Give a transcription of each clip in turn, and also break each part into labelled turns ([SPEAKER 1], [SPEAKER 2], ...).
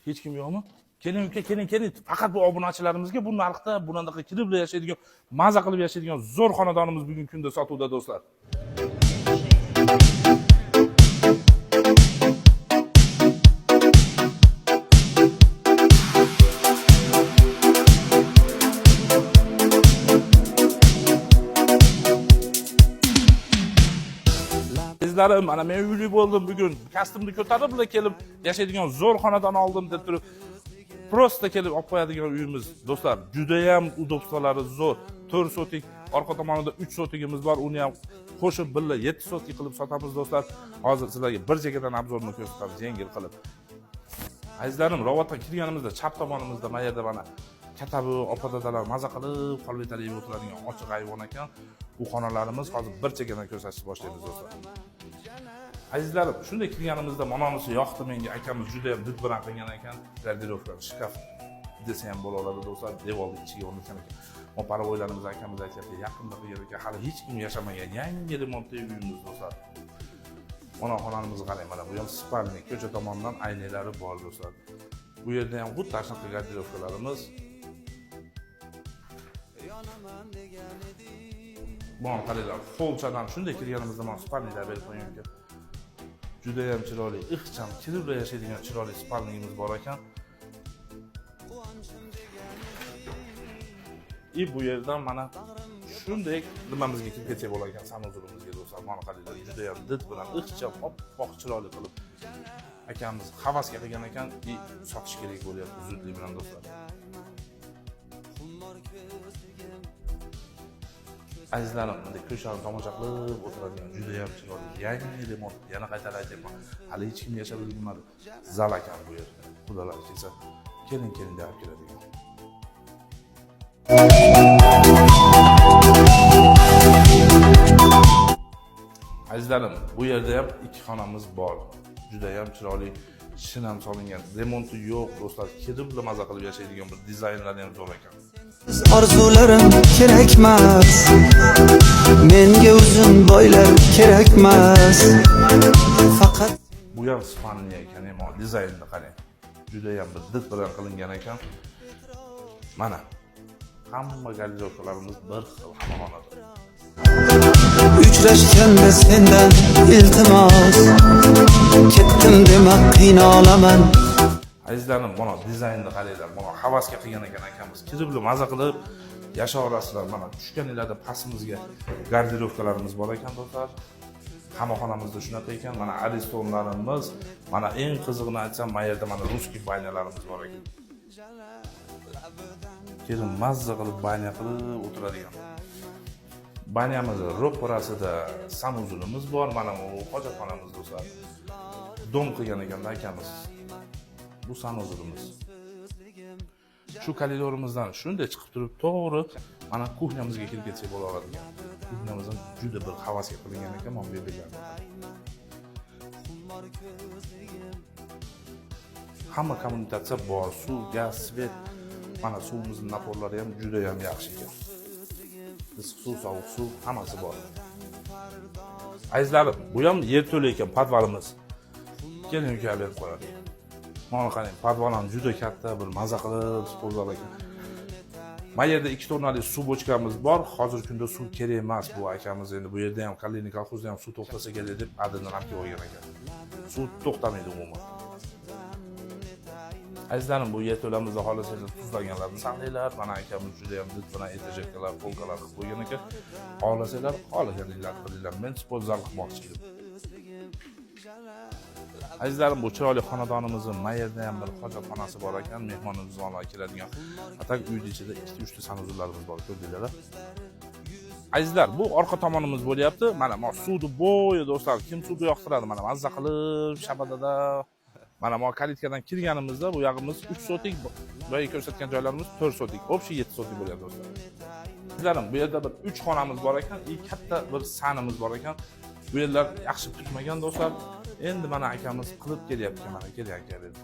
[SPEAKER 1] Hech kim yo'qmi? Keling uka, keling. Faqat bu obunachilarimizga bu narxda bunaqa kirib yashaydigan, maza qilib yashaydigan zo'r xonadonimiz bugungi kunda sotuvda do'stlar. Sizlarim, mana men uyli bo'ldim bugun. Kastimni ko'tarib kelib yashaydigan zo'r xonadon oldim deb turib, prosta kelib olib qo'yadigan uyimiz do'stlar. Juda ham udobstolari zo'r. 4 sotik, orqa tomonida 3 sotigimiz bor. Uni ham qo'shib birga 7 sotik qilib sotamiz do'stlar. Hozir sizlarga bir chekkadan obzorni ko'rsatamiz, yengil qilib. Azizlarim, rovatga kirganimizda chap tomonimizda mana yerda mana katta bu opa-dadalar maza qilib qolvetalib o'tiradigan ochiq ayvon ekan. Bu xonalarimiz hozir bir chekkadan ko'rsatishni boshlaymiz do'stlar. Azizlarim, shunday kirganimizda mononisi yoqdi menga. Akamiz juda ham did bilan qilgan ekan. Garderobka, shkaf desa ham bo'laveradi do'stlar. Devorning ichiga o'rnatgan ekan. Paravoylarimiz akamiz aytayapti, yaqinda qilgan ekan, hali hech kim yashamagan yangi remontli uyimiz do'stlar. Mana xonamizni qarang, mana bu ham spalni, ko'cha tomonidan aynaklari bor do'stlar. Bu yerda ham xuddi tashqi garderobkalarimiz. Mana qaranglar, polchadan shunday kirganimizda mana spalnilar berib qo'ygan ekan. Juda ham chiroyli, ixcham, kirib yashaydigan chiroyli spalnimiz bor ekan. Bu yerdan mana shunday nimamizga kirib ketsa bo'lar ekan sanuzurimizga do'stlar. Mana qaranglar, juda ham did bilan ixcham, oppoq chiroyli qilib akamiz havasga qilgan ekan, sotish kerak bo'lyapti zudlik bilan do'stlar. Azizlarim, bunday ko'chani tomosha qilib o'tiradigan juda ham chiroyli yangi remont. Yana qaytarib aytaman, hali hech kim yashab ulgurmadi. Zal ekan bu yer. Xudolar kelsa, keling deb keladigan. Azizlarim, bu yerda ham ikki xonamiz bor. Juda ham chiroyli, shinam solingan, remonti yo'q do'stlar. Kirib maza qilib yashaydigan bir dizaynlari ham zo'r ekan.
[SPEAKER 2] Arzularim kerakmas, menga uzun boylar kerakmas. Faqat
[SPEAKER 1] bu ham spalni ekan, ham dizaynni qarang. Juda ham bir did bilan qilingan ekan. Mana hamma garderobkalarimiz bir xil xonada.
[SPEAKER 2] Uchrashganda sendan iltimos, ketdim dema qiynalaman.
[SPEAKER 1] Azizlarim, mana dizaynni qaranglar. Mana havasga qilgan ekan akamiz. Kirib maza qilib yashaverasizlar. Mana tushganinglarda pastimizga garderobkalarimiz bor ekan do'stlar. Hamma xonamizda shunaqa ekan. Mana aristonlarimiz, mana eng qizig'ini aytsam, mana yerda mana ruskiy banyalarimiz bor ekan. Keyin mazza qilib banya qilib o'tiradigan. Banyamiz ro'parasida sanuzulimiz bor. Mana bu hojatxonamiz do'stlar. Dom qilgan ekan akamiz. Bu sanuzulimiz. Shu koridorimizdan shunday chiqib turib, to'g'ri mana kuxnyamizga kirib ketsak bo'laveradi. Kuxnyamiz ham juda bir havasga qilingan ekan, mana bu yerda. Hamma kommunikatsiya bor, suv, gaz, svet. Mana suvimizning naporlari ham juda ham yaxshi ekan. Issiq suv, sovuq suv hammasi bor. Azizlarim, bu ham yerto'la ekan podvalimiz. Keling uka berib qo'yadi. Mana qarang, podval ham juda katta, bir maza qilib spolzal ekan. Mana yerda 2 tonnali suv bochkamiz bor. Hozirgi kunda suv kerak emas bu akamiz. Endi bu yerda ham Kalini kolxozda ham suv to'xtasa kerak deb adini ham qo'ygan ekan. Suv to'xtamaydi umuman. Azizlarim, bu yerto'lamizda xohlasangiz tuzlaganlarni saqlaylar. Mana akamiz juda ham did bilan etajaklar, polkalar qilib qo'ygan ekan. Xohlasangiz xohlaganinglarni qilinglar. Men spolzal qilmoqchi edim. Azizlarim, bu chiroyli xonadonimizning mana yerda ham bir hojatxonasi bor ekan, mehmonlar keladigan. Atak uyning ichida 2-3 ta sanuzullarimiz bor, ko'rdinglar. Azizlar, bu orqa tomonimiz bo'lyapti. Mana suvni bo'yi do'stlar, kim suvni yoqtiradi? Mana mazza qilib shabadada. Mana bu kalitkadan kirganimizda bu yog'imiz 3 sotik, boya ko'rsatgan joylarimiz 4 sotik, общий 7 sotik bo'lyapti do'stlar. Azizlarim, bu yerda bir 3 xonamiz bor ekan, katta bir sanimiz bor ekan. Bu yerlar yaxshi tutmagan do'stlar. Endi mana akamiz qilib kelyapti, mana keling aka dedi.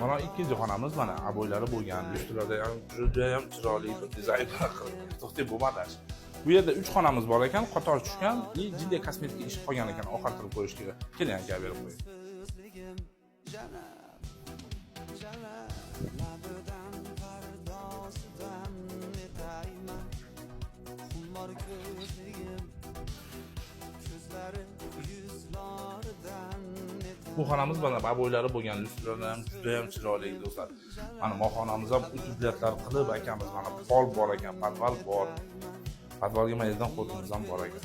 [SPEAKER 1] Mana ikkinchi xonamiz, mana aboylari bo'lgan, üstlarida ham juda ham chiroyli bir dizayn qilib. To'xtay bo'lmadi. Bu yerda 3 xonamiz bor ekan, qator tushgan, jiddiy kosmetika ish qolgan ekan, oqartirib qo'yish kerak. Keling, aka berib qo'ying. Bu xonamiz mana baboylari bo'lgan lyustralar ham juda ham chiroyli do'stlar. Mana moxonamiz ham utyuglatlar qilib akamiz mana pol bor ekan, podval bor. Podvalga maydan qo'timiz ham bor ekan.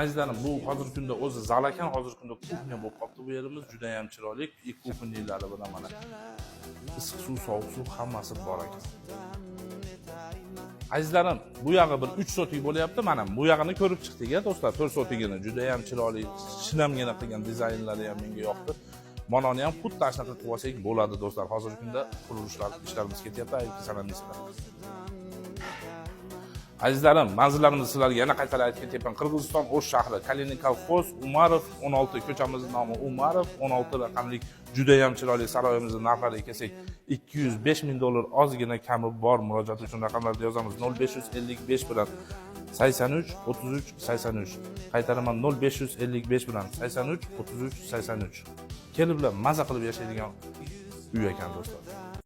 [SPEAKER 1] Azizlarim, bu hozirgi kunda o'zi zal ekan, hozirgi kunda kuxnya bo'lib qoldi bu yerimiz, juda ham chiroyli. Ikki kuxnilari bilan mana issiq suv, sovuq suv hammasi bor ekan. Azizlarim, bu yog'i bir 3 sotik bo'lyapti. Mana bu yog'ini ko'rib chiqdik-a do'stlar, 4 sotigini juda ham chiroyli, shinamgina qilgan dizaynlari ham menga yoqdi. Mononi ham xuddi ashnaqa qilib olsak bo'ladi do'stlar. Hozirgi kunda qurilishlar ishlarimiz ketyapti, aytib sanamizlar. Azizlarim, manzillarimizni sizlarga yana qaytadan aytib ketaman. Qirg'iziston O'sh shahri, Kalinikal Xos, Umarov 16, ko'chamizning nomi Umarov, 16 raqamli juda ham chiroyli saroyimizning narxlariga kelsak, $205,000 ozgina kami bor. Murojaat uchun raqamlarni yozamiz 0555 bilan 83 33 83. Qaytaraman 0555 bilan 83 33 83. Keliblar maza qilib yashaydigan uy ekan do'stlar.